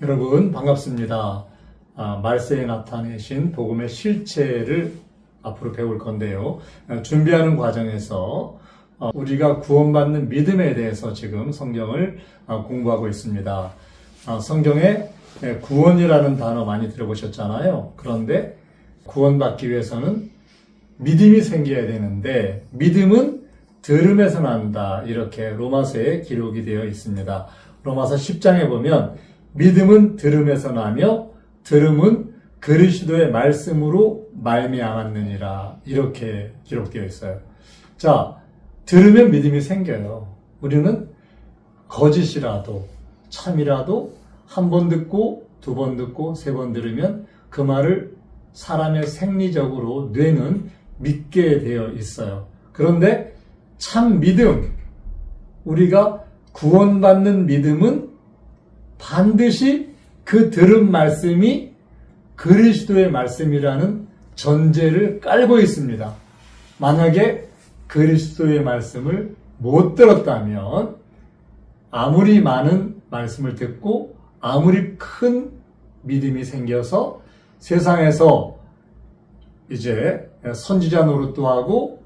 여러분 반갑습니다. 말세에 나타내신 복음의 실체를 앞으로 배울 건데요. 준비하는 과정에서 우리가 구원받는 믿음에 대해서 지금 성경을 공부하고 있습니다. 성경에 구원이라는 단어 많이 들어보셨잖아요. 그런데 구원받기 위해서는 믿음이 생겨야 되는데 믿음은 들음에서 난다, 이렇게 로마서에 기록이 되어 있습니다. 로마서 10장에 보면 믿음은 들음에서 나며 들음은 그리스도의 말씀으로 말미암았느니라, 이렇게 기록되어 있어요. 자, 들으면 믿음이 생겨요. 우리는 거짓이라도 참이라도 한 번 듣고 두 번 듣고 세 번 들으면 그 말을 사람의 생리적으로 뇌는 믿게 되어 있어요. 그런데 참 믿음, 우리가 구원받는 믿음은 반드시 그 들은 말씀이 그리스도의 말씀이라는 전제를 깔고 있습니다. 만약에 그리스도의 말씀을 못 들었다면 아무리 많은 말씀을 듣고 아무리 큰 믿음이 생겨서 세상에서 이제 선지자 노릇도 하고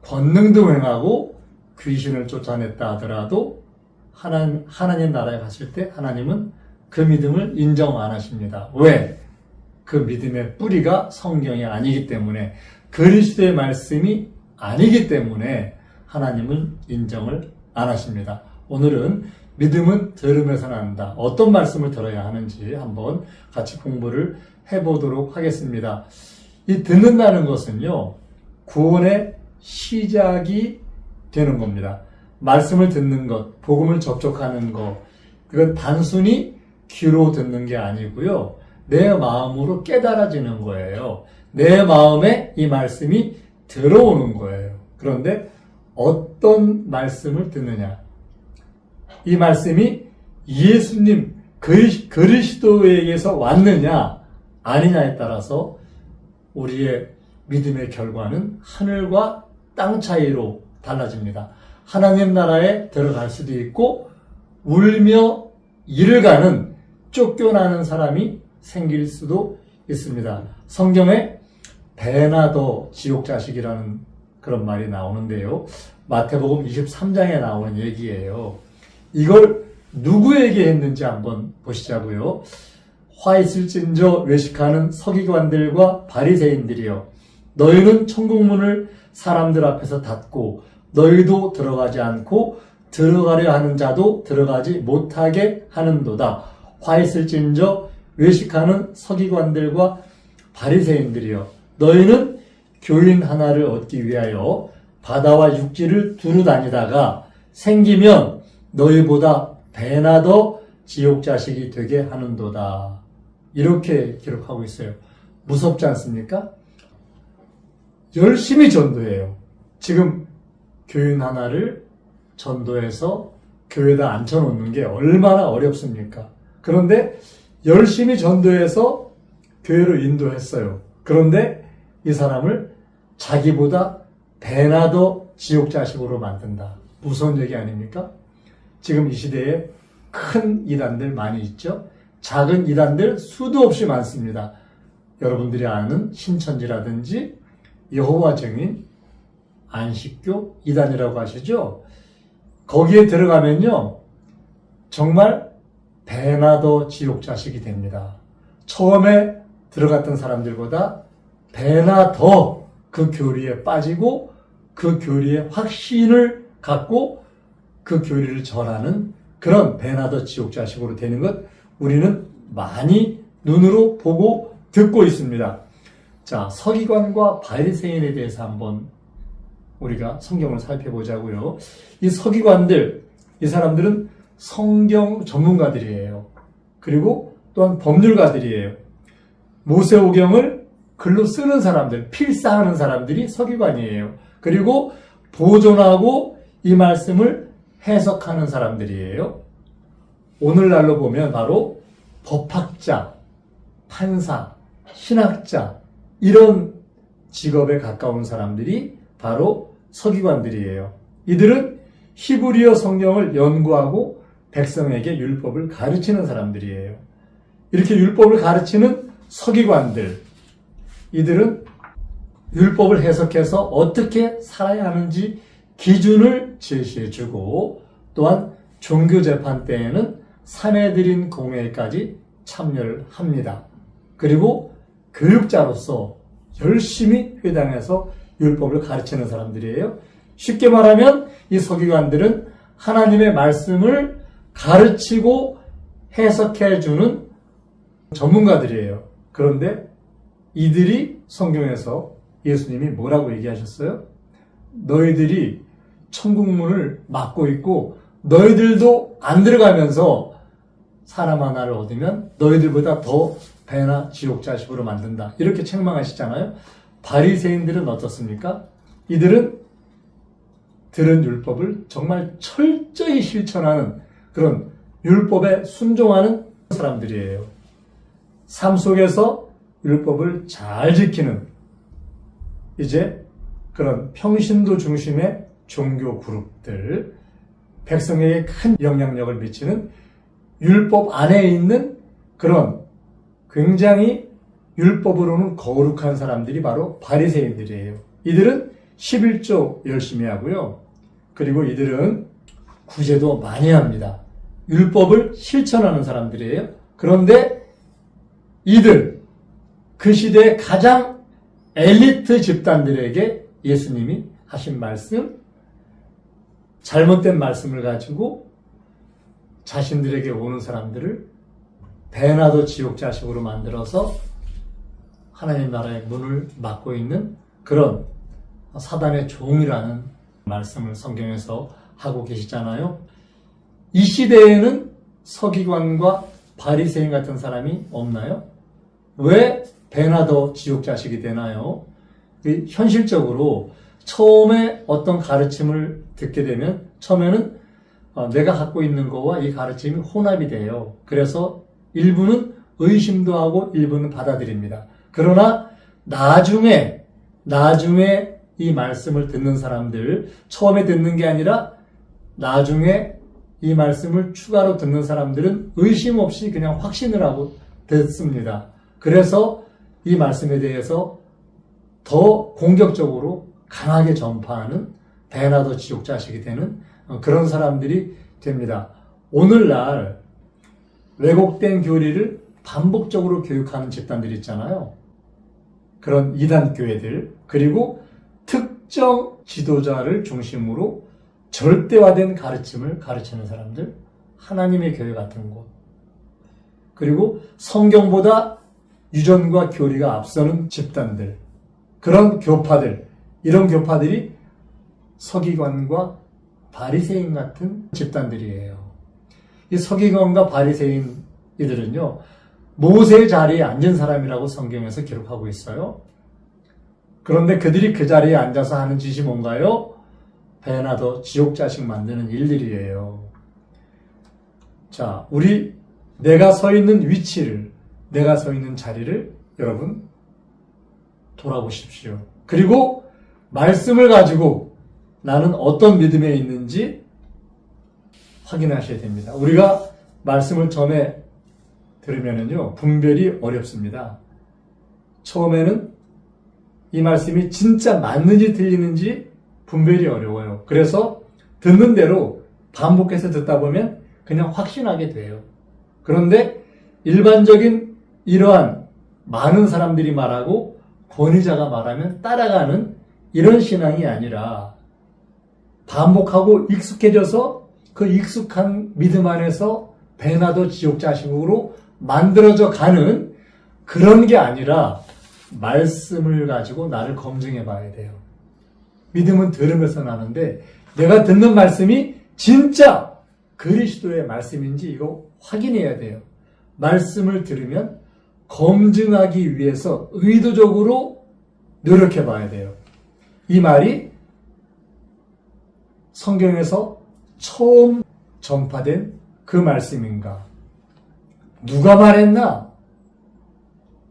권능도 행하고 귀신을 쫓아냈다 하더라도 하나님 나라에 갔을 때 하나님은 그 믿음을 인정 안 하십니다. 왜? 그 믿음의 뿌리가 성경이 아니기 때문에, 그리스도의 말씀이 아니기 때문에 하나님은 인정을 안 하십니다. 오늘은 믿음은 들음에서 난다. 어떤 말씀을 들어야 하는지 한번 같이 공부를 해보도록 하겠습니다. 이 듣는다는 것은요, 구원의 시작이 되는 겁니다. 말씀을 듣는 것, 복음을 접촉하는 것, 그건 단순히 귀로 듣는 게 아니고요, 내 마음으로 깨달아지는 거예요. 내 마음에 이 말씀이 들어오는 거예요. 그런데 어떤 말씀을 듣느냐? 이 말씀이 예수님, 그리스도에게서 왔느냐 아니냐에 따라서 우리의 믿음의 결과는 하늘과 땅 차이로 달라집니다. 하나님 나라에 들어갈 수도 있고 울며 이를 가는, 쫓겨나는 사람이 생길 수도 있습니다. 성경에 배나 더 지옥 자식이라는 그런 말이 나오는데요. 마태복음 23장에 나오는 얘기예요. 이걸 누구에게 했는지 한번 보시자고요. 화 있을진저 외식하는 서기관들과 바리새인들이여, 너희는 천국문을 사람들 앞에서 닫고 너희도 들어가지 않고 들어가려 하는 자도 들어가지 못하게 하는도다. 화 있을진저 외식하는 서기관들과 바리새인들이여, 너희는 교인 하나를 얻기 위하여 바다와 육지를 두루 다니다가 생기면 너희보다 배나 더 지옥 자식이 되게 하는도다. 이렇게 기록하고 있어요. 무섭지 않습니까? 열심히 전도해요. 지금 교인 하나를 전도해서 교회에다 앉혀놓는 게 얼마나 어렵습니까? 그런데 열심히 전도해서 교회로 인도했어요. 그런데 이 사람을 자기보다 배나 더 지옥 자식으로 만든다. 무서운 얘기 아닙니까? 지금 이 시대에 큰 이단들 많이 있죠? 작은 이단들 수도 없이 많습니다. 여러분들이 아는 신천지라든지 여호와 증인, 안식교, 이단이라고 하시죠? 거기에 들어가면요, 정말 배나 더 지옥 자식이 됩니다. 처음에 들어갔던 사람들보다 배나 더 그 교리에 빠지고 그 교리에 확신을 갖고 그 교리를 전하는 그런 배나 더 지옥 자식으로 되는 것, 우리는 많이 눈으로 보고 듣고 있습니다. 자, 서기관과 바리새인에 대해서 한번 우리가 성경을 살펴보자고요. 이 서기관들, 이 사람들은 성경 전문가들이에요. 그리고 또한 법률가들이에요. 모세오경을 글로 쓰는 사람들, 필사하는 사람들이 서기관이에요. 그리고 보존하고 이 말씀을 해석하는 사람들이에요. 오늘날로 보면 바로 법학자, 판사, 신학자, 이런 직업에 가까운 사람들이 바로 서기관들이에요. 이들은 히브리어 성경을 연구하고 백성에게 율법을 가르치는 사람들이에요. 이렇게 율법을 가르치는 서기관들, 이들은 율법을 해석해서 어떻게 살아야 하는지 기준을 제시해주고, 또한 종교재판 때에는 사내들인 공회까지 참여를 합니다. 그리고 교육자로서 열심히 회당에서 율법을 가르치는 사람들이에요. 쉽게 말하면 이 서기관들은 하나님의 말씀을 가르치고 해석해주는 전문가들이에요. 그런데 이들이 성경에서 예수님이 뭐라고 얘기하셨어요? 너희들이 천국문을 막고 있고 너희들도 안 들어가면서 사람 하나를 얻으면 너희들보다 더 배나 지옥 자식으로 만든다. 이렇게 책망하시잖아요. 바리새인들은 어떻습니까? 이들은 들은 율법을 정말 철저히 실천하는 그런 율법에 순종하는 사람들이에요. 삶 속에서 율법을 잘 지키는 이제 그런 평신도 중심의 종교 그룹들, 백성에게 큰 영향력을 미치는 율법 안에 있는 그런 굉장히 율법으로는 거룩한 사람들이 바로 바리새인들이에요. 이들은 11조 열심히 하고요. 그리고 이들은 구제도 많이 합니다. 율법을 실천하는 사람들이에요. 그런데 이들, 그 시대의 가장 엘리트 집단들에게 예수님이 하신 말씀, 잘못된 말씀을 가지고 자신들에게 오는 사람들을 배나도 지옥 자식으로 만들어서 하나님 나라의 문을 막고 있는 그런 사단의 종이라는 말씀을 성경에서 하고 계시잖아요. 이 시대에는 서기관과 바리새인 같은 사람이 없나요? 왜 배나도 지옥 자식이 되나요? 현실적으로 처음에 어떤 가르침을 듣게 되면 처음에는 내가 갖고 있는 거와 이 가르침이 혼합이 돼요. 그래서 일부는 의심도 하고 일부는 받아들입니다. 그러나 나중에 이 말씀을 듣는 사람들, 처음에 듣는 게 아니라 나중에 이 말씀을 추가로 듣는 사람들은 의심 없이 그냥 확신을 하고 듣습니다. 그래서 이 말씀에 대해서 더 공격적으로 강하게 전파하는 배나도 지옥 자식이 되는 그런 사람들이 됩니다. 오늘날 왜곡된 교리를 반복적으로 교육하는 집단들이 있잖아요. 그런 이단 교회들, 그리고 특정 지도자를 중심으로 절대화된 가르침을 가르치는 사람들, 하나님의 교회 같은 곳, 그리고 성경보다 유전과 교리가 앞서는 집단들, 그런 교파들, 이런 교파들이 서기관과 바리새인 같은 집단들이에요. 이 서기관과 바리새인 이들은요, 모세의 자리에 앉은 사람이라고 성경에서 기록하고 있어요. 그런데 그들이 그 자리에 앉아서 하는 짓이 뭔가요? 배나도 지옥 자식 만드는 일들이에요. 자, 내가 서 있는 위치를, 내가 서 있는 자리를 여러분 돌아보십시오. 그리고 말씀을 가지고 나는 어떤 믿음에 있는지 확인하셔야 됩니다. 우리가 말씀을 전에 들으면은요, 분별이 어렵습니다. 처음에는 이 말씀이 진짜 맞는지 틀리는지 분별이 어려워요. 그래서 듣는 대로 반복해서 듣다 보면 그냥 확신하게 돼요. 그런데 일반적인 이러한 많은 사람들이 말하고 권위자가 말하면 따라가는 이런 신앙이 아니라 반복하고 익숙해져서 그 익숙한 믿음 안에서 배나도 지옥 자식으로 만들어져 가는 그런 게 아니라 말씀을 가지고 나를 검증해 봐야 돼요. 믿음은 들으면서 나는데 내가 듣는 말씀이 진짜 그리스도의 말씀인지 이거 확인해야 돼요. 말씀을 들으면 검증하기 위해서 의도적으로 노력해 봐야 돼요. 이 말이 성경에서 처음 전파된 그 말씀인가? 누가 말했나?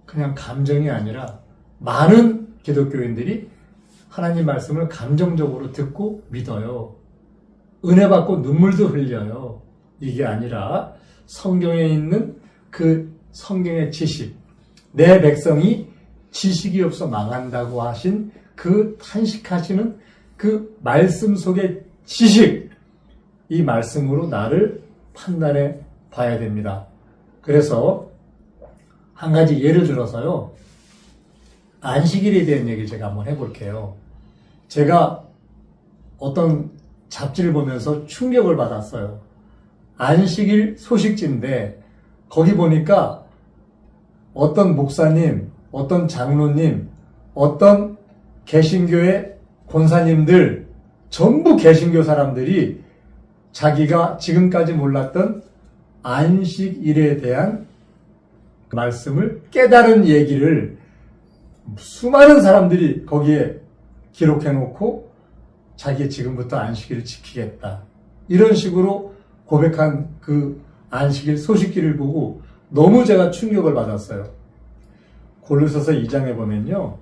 그냥 감정이 아니라 많은 기독교인들이 하나님 말씀을 감정적으로 듣고 믿어요. 은혜 받고 눈물도 흘려요. 이게 아니라 성경에 있는 그 성경의 지식, 내 백성이 지식이 없어 망한다고 하신 그 탄식하시는 그 말씀 속의 지식, 이 말씀으로 나를 판단해 봐야 됩니다. 그래서 한 가지 예를 들어서요, 안식일에 대한 얘기를 제가 한번 해볼게요. 제가 어떤 잡지를 보면서 충격을 받았어요. 안식일 소식지인데 거기 보니까 어떤 목사님, 어떤 장로님, 어떤 개신교의 권사님들, 전부 개신교 사람들이 자기가 지금까지 몰랐던 안식일에 대한 말씀을 깨달은 얘기를 수많은 사람들이 거기에 기록해놓고 자기 지금부터 안식일을 지키겠다, 이런 식으로 고백한 그 안식일 소식지를 보고 너무 제가 충격을 받았어요. 골로새서 2장에 보면요,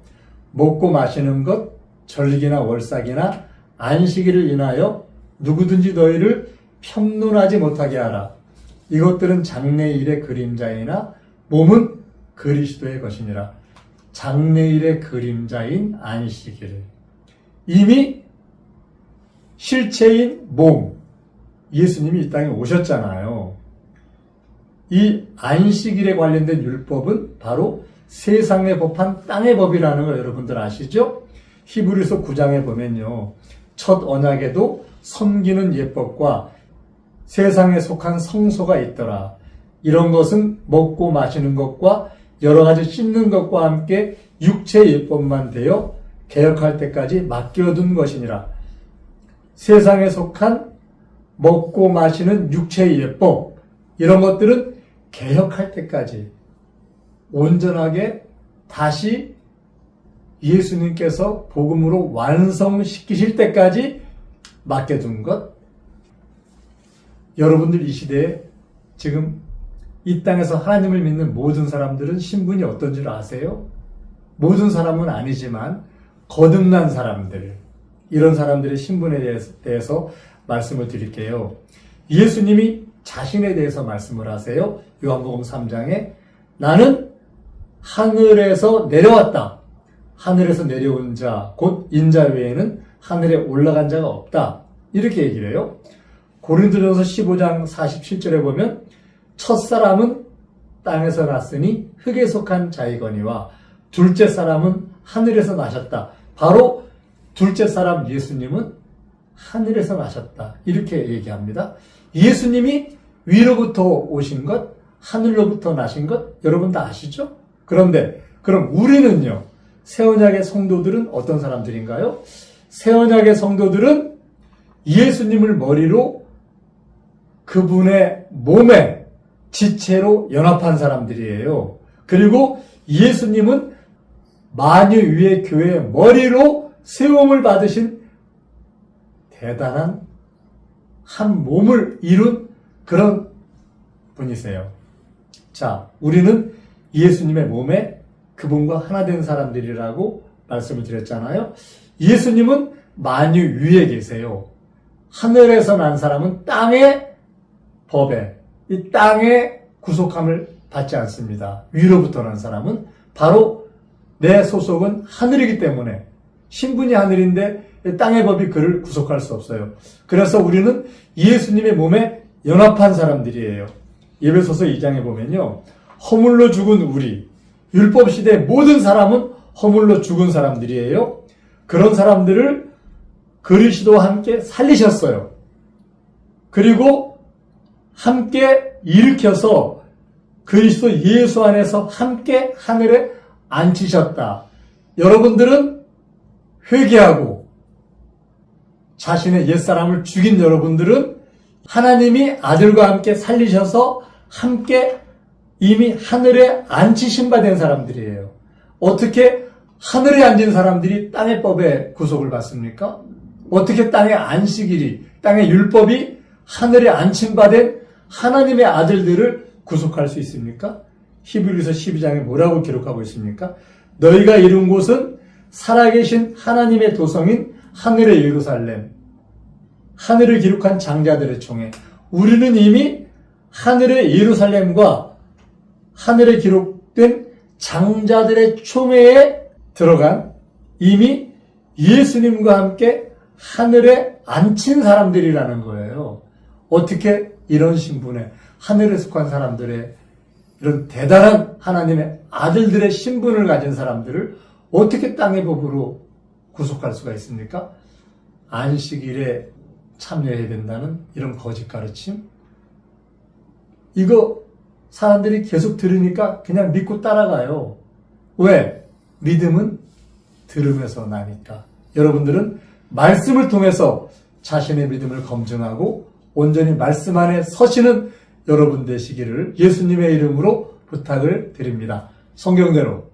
먹고 마시는 것, 절기나 월삭이나 안식일을 인하여 누구든지 너희를 편론하지 못하게 하라. 이것들은 장래일의 그림자이나 몸은 그리스도의 것이니라. 장래일의 그림자인 안식일, 이미 실체인 몸, 예수님이 이 땅에 오셨잖아요. 이 안식일에 관련된 율법은 바로 세상의 법한 땅의 법이라는 거 여러분들 아시죠? 히브리서 9장에 보면요, 첫 언약에도 섬기는 예법과 세상에 속한 성소가 있더라. 이런 것은 먹고 마시는 것과 여러 가지 씻는 것과 함께 육체 예법만 되어 개혁할 때까지 맡겨둔 것이니라. 세상에 속한 먹고 마시는 육체의 예법, 이런 것들은 개혁할 때까지 온전하게 다시 예수님께서 복음으로 완성시키실 때까지 맡겨둔 것. 여러분들 이 시대에 지금 이 땅에서 하나님을 믿는 모든 사람들은 신분이 어떤 줄 아세요? 모든 사람은 아니지만 거듭난 사람들, 이런 사람들의 신분에 대해서 말씀을 드릴게요. 예수님이 자신에 대해서 말씀을 하세요. 요한복음 3장에 나는 하늘에서 내려왔다. 하늘에서 내려온 자, 곧 인자 외에는 하늘에 올라간 자가 없다. 이렇게 얘기를 해요. 고린도전서 15장 47절에 보면 첫사람은 땅에서 났으니 흙에 속한 자이거니와 둘째 사람은 하늘에서 나셨다. 바로 둘째 사람 예수님은 하늘에서 나셨다. 이렇게 얘기합니다. 예수님이 위로부터 오신 것, 하늘로부터 나신 것 여러분 다 아시죠? 그런데 그럼 우리는요, 새언약의 성도들은 어떤 사람들인가요? 새언약의 성도들은 예수님을 머리로 그분의 몸에 지체로 연합한 사람들이에요. 그리고 예수님은 만유 위의 교회의 머리로 세움을 받으신 대단한 한 몸을 이룬 그런 분이세요. 자, 우리는 예수님의 몸에 그분과 하나 된 사람들이라고 말씀을 드렸잖아요. 예수님은 만유 위에 계세요. 하늘에서 난 사람은 땅의 법에, 이 땅의 구속함을 받지 않습니다. 위로부터 난 사람은 바로 내 소속은 하늘이기 때문에, 신분이 하늘인데 땅의 법이 그를 구속할 수 없어요. 그래서 우리는 예수님의 몸에 연합한 사람들이에요. 에베소서 2장에 보면요, 허물로 죽은 우리, 율법 시대 모든 사람은 허물로 죽은 사람들이에요. 그런 사람들을 그리스도와 함께 살리셨어요. 그리고 함께 일으켜서 그리스도 예수 안에서 함께 하늘에 앉히셨다. 여러분들은 회개하고 자신의 옛사람을 죽인 여러분들은 하나님이 아들과 함께 살리셔서 함께 이미 하늘에 앉히신 바 된 사람들이에요. 어떻게 하늘에 앉은 사람들이 땅의 법에 구속을 받습니까? 어떻게 땅의 안식일이, 땅의 율법이 하늘에 앉힌 바 된 하나님의 아들들을 구속할 수 있습니까? 히브리서 12장에 뭐라고 기록하고 있습니까? 너희가 이룬 곳은 살아계신 하나님의 도성인 하늘의 예루살렘, 하늘을 기록한 장자들의 총회. 우리는 이미 하늘의 예루살렘과 하늘에 기록된 장자들의 총회에 들어간 이미 예수님과 함께 하늘에 앉힌 사람들이라는 거예요. 어떻게 이런 신분에 하늘에 속한 사람들의 이런 대단한 하나님의 아들들의 신분을 가진 사람들을 어떻게 땅의 법으로 구속할 수가 있습니까? 안식일에 참여해야 된다는 이런 거짓 가르침? 이거 사람들이 계속 들으니까 그냥 믿고 따라가요. 왜? 믿음은 들음에서 나니까. 여러분들은 말씀을 통해서 자신의 믿음을 검증하고 온전히 말씀 안에 서시는 여러분 되시기를 예수님의 이름으로 부탁을 드립니다. 성경대로